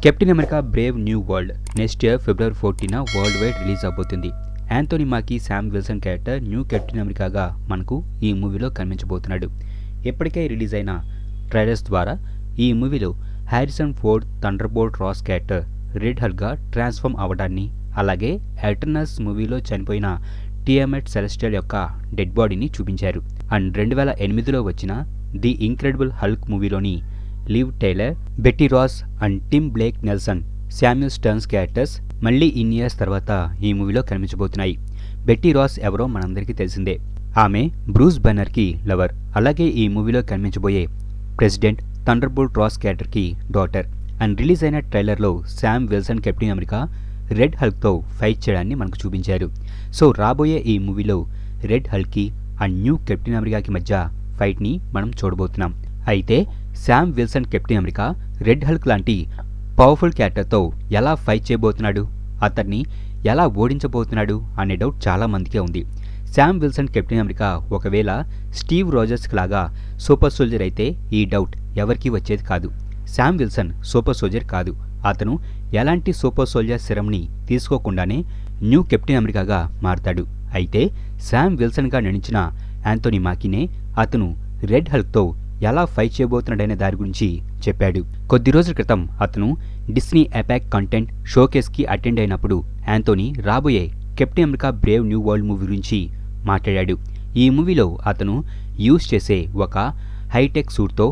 Captain America Brave New World next year February 14 worldwide release అవబోతుంది. Anthony Mackie Sam Wilson character new Captain అమెరికాగా మనకు ఈ మూవీలో కనిపించబోతున్నాడు. ఇప్పటికే రిలీజ్ అయిన ట్రైలర్స్ ద్వారా ఈ మూవీలో Harrison Ford Thunderbolt Ross character red హల్క్గా ట్రాన్స్ఫార్మ్ అవ్వడాన్ని, అలాగే ఎటర్నల్స్ మూవీలో చనిపోయిన టియామెట్ సెలెస్టియల్ యొక్క డెడ్ బాడీని చూపించారు. అండ్ 2008లో వచ్చిన ది ఇంక్రెడిబుల్ హల్క్ మూవీలోని Liv Tyler, Betty Ross and Tim Blake Nelson, Samuel Sterns characters మళ్ళీ ఇన్ ఇయర్స్ తర్వాత ఈ మూవీలో కనిపించబోతున్నాయి. బెట్టీ రాస్ ఎవరో మనందరికీ తెలిసిందే. ఆమె బ్రూస్ బన్నర్కి లవర్, అలాగే ఈ మూవీలో కనిపించబోయే ప్రెసిడెంట్ థండర్బోల్ట్ రాస్ క్యారెక్టర్కి డాటర్. అండ్ రిలీజ్ అయిన ట్రైలర్లో Sam Wilson Captain America red హల్క్తో ఫైట్ చేయడాన్ని మనకు చూపించారు. సో రాబోయే ఈ మూవీలో రెడ్ హల్క్కి అండ్ న్యూ కెప్టెన్ అమెరికాకి మధ్య ఫైట్ని మనం చూడబోతున్నాం. అయితే Sam Wilson Captain America red Hulk లాంటి పవర్ఫుల్ క్యారెక్టర్తో ఎలా ఫైట్ చేయబోతున్నాడు, అతన్ని ఎలా ఓడించబోతున్నాడు అనే డౌట్ చాలా మందికే ఉంది. శామ్ విల్సన్ కెప్టెన్ అమెరికా ఒకవేళ స్టీవ్ రోజర్స్ లాగా సూపర్ సోల్జర్ అయితే ఈ డౌట్ ఎవరికీ వచ్చేది కాదు. శామ్ విల్సన్ సూపర్ సోల్జర్ కాదు. అతను ఎలాంటి సూపర్ సోల్జర్ సిరమ్ని తీసుకోకుండానే న్యూ కెప్టెన్ అమెరికాగా మారతాడు. అయితే శామ్ విల్సన్గా నటించిన యాంథోనీ మాకీనే అతను రెడ్ హల్క్తో ఎలా ఫైట్ చేయబోతున్నాడనే దాని గురించి చెప్పాడు. కొద్ది రోజుల క్రితం అతను డిస్నీ ఎపాక్ కంటెంట్ షోకేస్కి అటెండ్ అయినప్పుడు యాంథోనీ రాబోయే captain America Brave New world movie గురించి మాట్లాడాడు. ఈ మూవీలో అతను యూజ్ చేసే ఒక హైటెక్ సూట్తో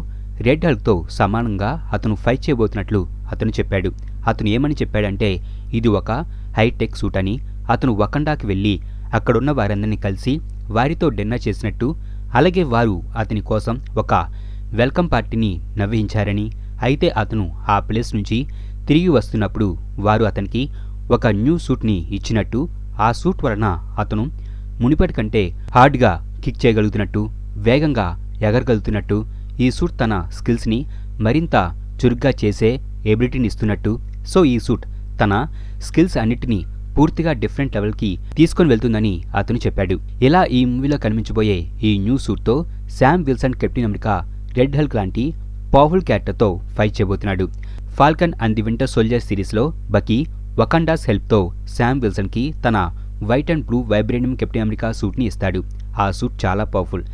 రెడ్ హల్క్తో సమానంగా అతను ఫైట్ చేయబోతున్నట్లు అతను చెప్పాడు. అతను ఏమని చెప్పాడంటే, ఇది ఒక హైటెక్ సూట్ అని, అతను వకండాకి వెళ్ళి అక్కడున్న వారందరినీ కలిసి వారితో డిన్నర్ చేసినట్టు, అలాగే వారు అతని కోసం ఒక వెల్కమ్ పార్టీని నిర్వహించారని, అయితే అతను ఆ ప్లేస్ నుంచి తిరిగి వస్తున్నప్పుడు వారు అతనికి ఒక న్యూ సూట్ని ఇచ్చినట్టు, ఆ సూట్ వలన అతను మునిపటి కంటే హార్డ్గా కిక్ చేయగలుగుతున్నట్టు, వేగంగా ఎగరగలుగుతున్నట్టు, ఈ సూట్ తన స్కిల్స్ని మరింత చురుగ్గా చేసే ఎబిలిటీని ఇస్తున్నట్టు, సో ఈ సూట్ తన స్కిల్స్ అన్నిటినీ పూర్తిగా డిఫరెంట్ లెవెల్కి తీసుకొని వెళ్తుందని అతను చెప్పాడు. ఇలా ఈ మూవీలో కనిపించబోయే ఈ న్యూ సూట్తో Sam Wilson Captain America red Hulk లాంటి పవర్ఫుల్ క్యారెక్టర్తో ఫైట్ చేయబోతున్నాడు. Falcon and the Winter Soldier సిరీస్లో బకీ వకండాస్ హెల్ప్తో శామ్ విల్సన్కి తన white and blue vibranium Captain America సూట్ని ఇస్తాడు. ఆ సూట్ చాలా పవర్ఫుల్.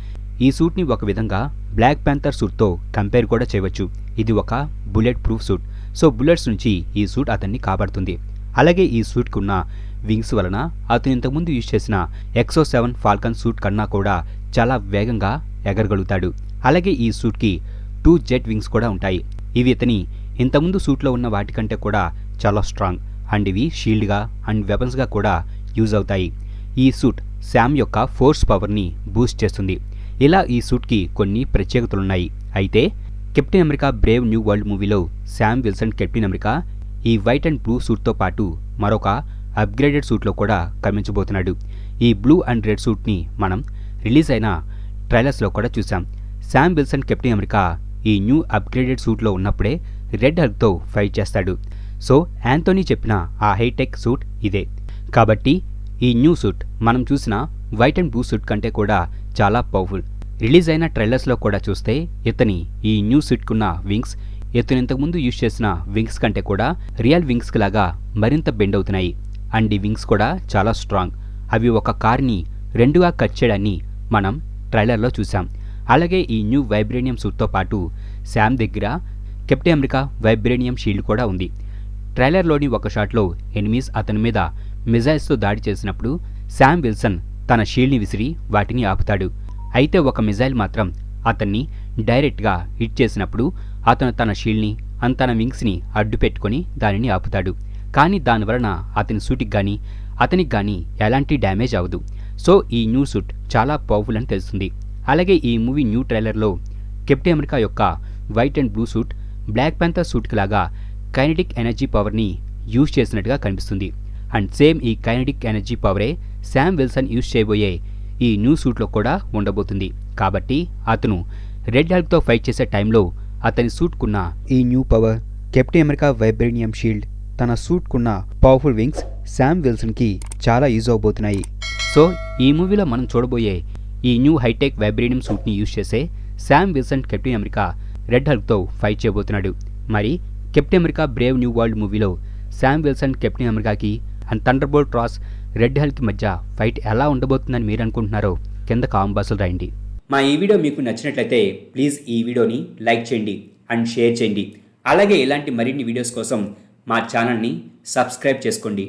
ఈ సూట్ని ఒక విధంగా బ్లాక్ ప్యాంథర్ సూట్తో కంపేర్ కూడా చేయవచ్చు. ఇది ఒక bullet proof suit. So bullets నుంచి ఈ సూట్ అతన్ని కాపాడుతుంది. అలాగే ఈ సూట్కి ఉన్న వింగ్స్ వలన అతను ఇంతకుముందు యూజ్ చేసిన XO7 ఫాల్కన్ సూట్ కన్నా కూడా చాలా వేగంగా ఎగరగలుగుతాడు. అలాగే ఈ సూట్కి 2 జెట్ వింగ్స్ కూడా ఉంటాయి. ఇవి ఇతని ఇంతకుముందు సూట్లో ఉన్న వాటికంటే కూడా చాలా స్ట్రాంగ్ అండ్ ఇవి షీల్డ్గా అండ్ వెపన్స్గా కూడా యూజ్ అవుతాయి. ఈ సూట్ శామ్ యొక్క ఫోర్స్ పవర్ని బూస్ట్ చేస్తుంది. ఇలా ఈ సూట్కి కొన్ని ప్రత్యేకతలున్నాయి. అయితే captain America Brave New World మూవీలో శామ్ విల్సన్ కెప్టెన్ అమెరికా ఈ వైట్ అండ్ బ్లూ సూట్తో పాటు మరొక అప్గ్రేడెడ్ సూట్లో కూడా కనిపించబోతున్నాడు. ఈ బ్లూ అండ్ రెడ్ సూట్ని మనం రిలీజ్ అయిన ట్రైలర్స్లో కూడా చూసాం. శామ్ విల్సన్ కెప్టెన్ అమెరికా ఈ న్యూ అప్గ్రేడెడ్ సూట్లో ఉన్నప్పుడే రెడ్ హల్క్తో ఫైట్ చేస్తాడు. సో యాంథోనీ చెప్పిన ఆ హైటెక్ సూట్ ఇదే. కాబట్టి ఈ న్యూ సూట్ మనం చూసిన వైట్ అండ్ బ్లూ సూట్ కంటే కూడా చాలా పవర్ఫుల్. రిలీజ్ అయిన ట్రైలర్స్లో కూడా చూస్తే ఇతని ఈ న్యూ సూట్కున్న వింగ్స్ ఇతను ఇంతకుముందు యూజ్ చేసిన వింగ్స్ కంటే కూడా రియల్ వింగ్స్ లాగా మరింత బెండ్ అవుతున్నాయి. అండ్ ఈ వింగ్స్ కూడా చాలా స్ట్రాంగ్. అవి ఒక కార్ని రెండుగా కట్ చేయడాన్ని మనం ట్రైలర్లో చూసాం. అలాగే ఈ న్యూ వైబ్రేనియం సూట్తో పాటు శామ్ దగ్గర కెప్టెన్ అమెరికా వైబ్రేనియం షీల్డ్ కూడా ఉంది. ట్రైలర్లోని ఒక షాట్లో ఎనిమీస్ అతని మీద మిజైల్స్తో దాడి చేసినప్పుడు శామ్ విల్సన్ తన షీల్డ్ని విసిరి వాటిని ఆపుతాడు. అయితే ఒక మిజైల్ మాత్రం అతన్ని డైరెక్ట్గా హిట్ చేసినప్పుడు అతను తన షీల్డ్ని తన వింగ్స్ని అడ్డు పెట్టుకొని దానిని ఆపుతాడు. కానీ దానివలన అతని సూట్కి కానీ అతనికి కానీ ఎలాంటి డ్యామేజ్ అవ్వదు. సో ఈ న్యూ సూట్ చాలా పవర్ఫుల్ అని తెలుస్తుంది. అలాగే ఈ మూవీ న్యూ ట్రైలర్లో కెప్టెన్ అమెరికా యొక్క white and blue suit Black Panther సూట్కి లాగా కైనెటిక్ ఎనర్జీ పవర్ని యూజ్ చేసినట్టుగా కనిపిస్తుంది. అండ్ సేమ్ ఈ కైనెటిక్ ఎనర్జీ పవరే శామ్ విల్సన్ యూజ్ చేయబోయే ఈ న్యూ సూట్లో కూడా ఉండబోతుంది. కాబట్టి అతను రెడ్ హల్క్తో ఫైట్ చేసే టైంలో అతని సూట్కున్న ఈ new power, Captain America vibranium shield, తన సూట్కున్న పవర్ఫుల్ వింగ్స్ శామ్ విల్సన్కి చాలా యూజ్ అవబోతున్నాయి. సో ఈ మూవీలో మనం చూడబోయే ఈ న్యూ హైటెక్ వైబ్రేనియం సూట్ని యూజ్ చేసే Sam Wilson Captain America red హల్క్తో ఫైట్ చేయబోతున్నాడు. మరి Captain America Brave New World మూవీలో శామ్ విల్సన్ కెప్టెన్ అమెరికాకి and Thunderbolt Ross red Hulk మధ్య ఫైట్ ఎలా ఉండబోతుందని మీరు అనుకుంటున్నారో కింద కామెంట్ బాక్స్లో రాయండి. మా ఈ వీడియో మీకు నచ్చినట్లయితే ప్లీజ్ ఈ వీడియోని లైక్ చేయండి అండ్ షేర్ చేయండి. అలాగే ఇలాంటి మరిన్ని వీడియోస్ కోసం మా ఛానల్ని సబ్స్క్రైబ్ చేసుకోండి.